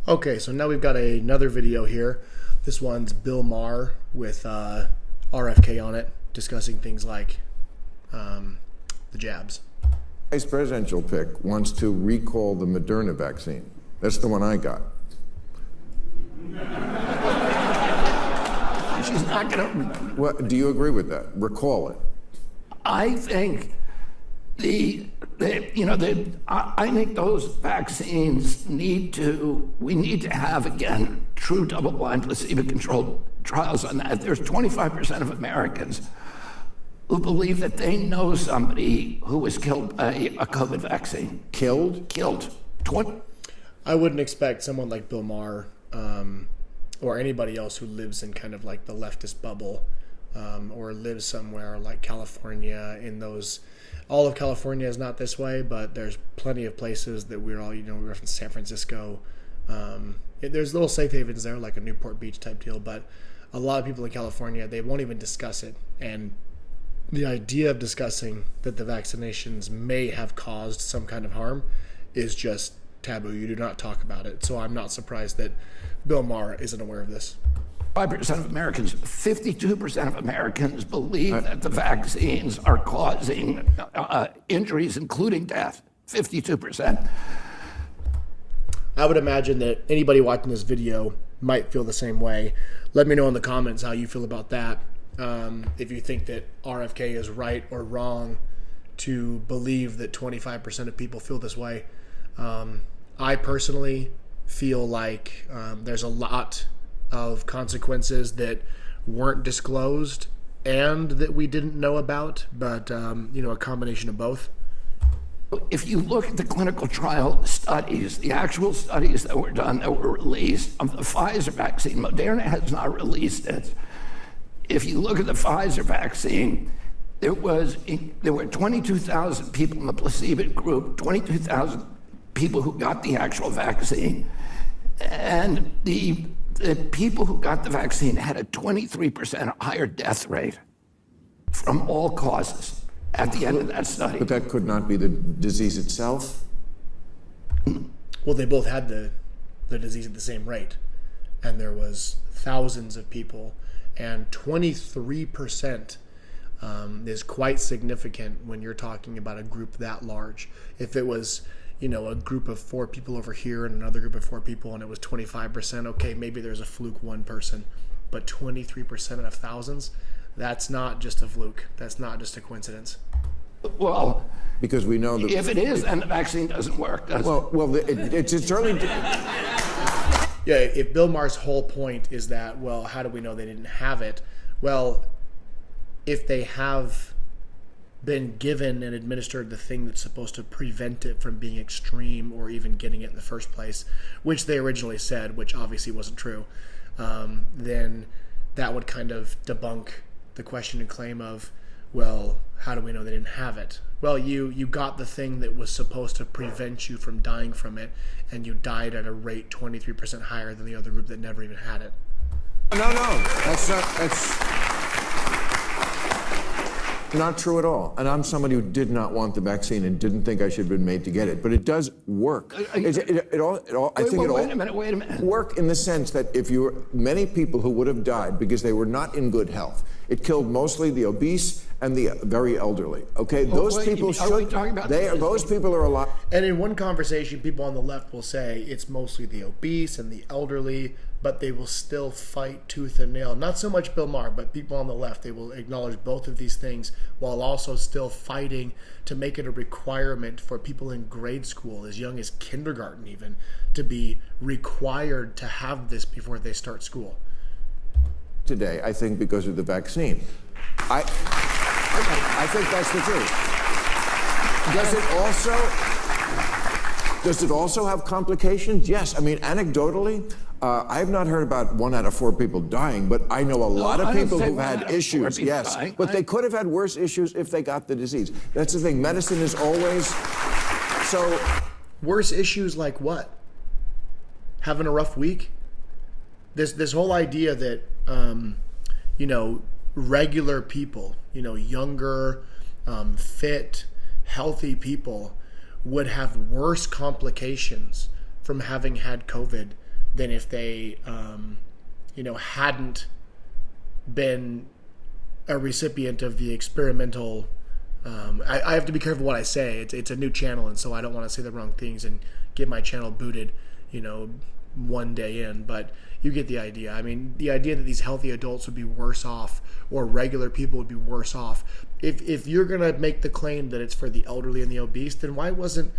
Okay, so now we've got another video here. This one's Bill Maher with RFK on it, discussing things like the jabs. Vice presidential pick wants to recall the Moderna vaccine. That's the one I got. She's not going to. What, do you agree with that? Recall it. I think I think those vaccines we need to have, again, true double-blind placebo-controlled trials on that. There's 25% of Americans who believe that they know somebody who was killed by a COVID vaccine. Killed? Killed. I wouldn't expect someone like Bill Maher or anybody else who lives in kind of like the leftist bubble or lives somewhere like California in those. All of California is not this way, but there's plenty of places that we're from San Francisco. There's little safe havens there, like a Newport Beach type deal, but a lot of people in California, they won't even discuss it. And the idea of discussing that the vaccinations may have caused some kind of harm is just taboo. You do not talk about it. So I'm not surprised that Bill Maher isn't aware of this. 5% of Americans, 52% of Americans believe that the vaccines are causing injuries, including death. 52%. I would imagine that anybody watching this video might feel the same way. Let me know in the comments how you feel about that. If you think that RFK is right or wrong to believe that 25% of people feel this way. I personally feel like there's a lot of consequences that weren't disclosed and that we didn't know about, but a combination of both. If you look at the clinical trial studies, the actual studies that were done, that were released of the Pfizer vaccine, Moderna has not released it. If you look at the Pfizer vaccine, there were 22,000 people in the placebo group, 22,000 people who got the actual vaccine, and the people who got the vaccine had a 23% higher death rate from all causes at the end of that study. But that could not be the disease itself? Well, they both had the disease at the same rate, and there was thousands of people, and 23% is quite significant when you're talking about a group that large. If it was a group of 4 people over here and another group of 4 people and it was 25%, okay, maybe there's a fluke 1 person. But 23% of thousands, that's not just a fluke. That's not just a coincidence. Well, because we know that if it is, then the vaccine doesn't work, does it? Well, it's certainly. Yeah, if Bill Maher's whole point is that, well, how do we know they didn't have it? Well, if they have been given and administered the thing that's supposed to prevent it from being extreme or even getting it in the first place, which they originally said, which obviously wasn't true, then that would kind of debunk the question and claim of, well, how do we know they didn't have it? Well, you got the thing that was supposed to prevent you from dying from it, and you died at a rate 23% higher than the other group that never even had it. No, that's not true at all. And I'm somebody who did not want the vaccine and didn't think I should have been made to get it. But it does work. I think it all. Wait a minute. Work in the sense that if you were many people who would have died because they were not in good health. It killed mostly the obese and the very elderly. Okay, those people should. Those people are alive. And in one conversation, people on the left will say it's mostly the obese and the elderly, but they will still fight tooth and nail. Not so much Bill Maher, but people on the left, they will acknowledge both of these things while also still fighting to make it a requirement for people in grade school, as young as kindergarten even, to be required to have this before they start school. Today, I think because of the vaccine. I think that's the truth. Does it also have complications? Yes. I mean, anecdotally, I have not heard about 1 out of 4 people dying, but I know a lot of people who've had issues. Yes, but they could have had worse issues if they got the disease. That's the thing. Medicine is always so. Worse issues like what? Having a rough week? This whole idea that regular people, younger, fit, healthy people would have worse complications from having had COVID than if they, hadn't been a recipient of the experimental. I have to be careful what I say. It's a new channel, and so I don't want to say the wrong things and get my channel booted, one day in. But you get the idea. I mean, the idea that these healthy adults would be worse off, or regular people would be worse off. If you're gonna make the claim that it's for the elderly and the obese, then why wasn't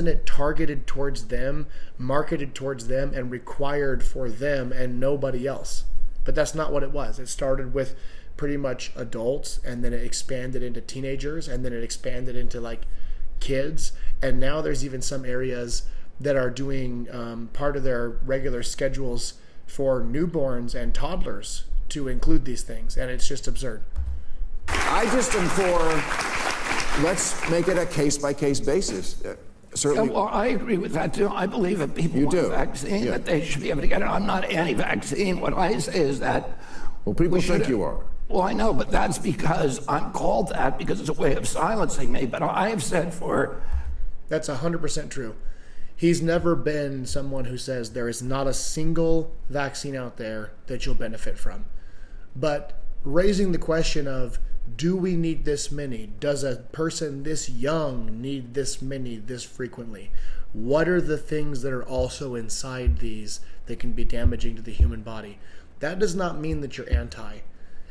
it targeted towards them, marketed towards them, and required for them and nobody else? But that's not what it was. It started with pretty much adults, and then it expanded into teenagers, and then it expanded into like kids, and now there's even some areas that are doing part of their regular schedules for newborns and toddlers to include these things, and it's just absurd. I just am for, let's make it a case-by-case basis. Certainly. Well, I agree with that too. I believe that people want a vaccine, that they should be able to get it. I'm not anti-vaccine. What I say is that... Well, people think you are. Well, I know, but that's because I'm called that because it's a way of silencing me. But I have said for... That's 100% true. He's never been someone who says there is not a single vaccine out there that you'll benefit from. But raising the question of, do we need this many? Does a person this young need this many this frequently? What are the things that are also inside these that can be damaging to the human body? That does not mean that you're anti.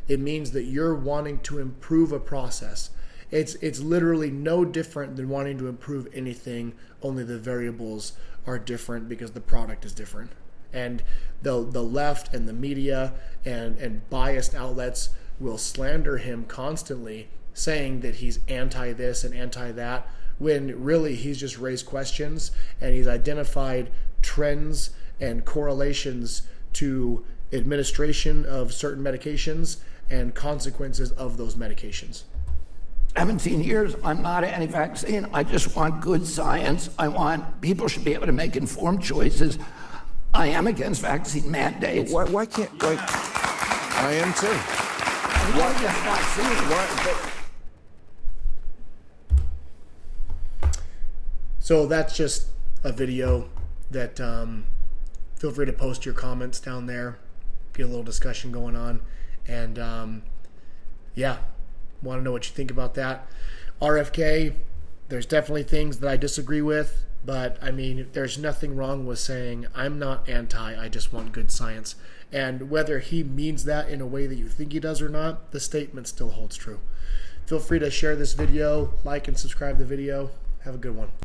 It means that you're wanting to improve a process. It's literally no different than wanting to improve anything, only the variables are different because the product is different. And the left and the media and biased outlets will slander him constantly, saying that he's anti this and anti that, when really he's just raised questions and he's identified trends and correlations to administration of certain medications and consequences of those medications. 17 years, I'm not anti-vaccine. I just want good science. I want people should be able to make informed choices. I am against vaccine mandates. Why can't, I am too. I want to get vaccine. So that's just a video that feel free to post your comments down there, get a little discussion going on, and want to know what you think about that. RFK, there's definitely things that I disagree with, but I mean, there's nothing wrong with saying I'm not anti, I just want good science. And whether he means that in a way that you think he does or not, the statement still holds true. Feel free to share this video, like and subscribe the video. Have a good one.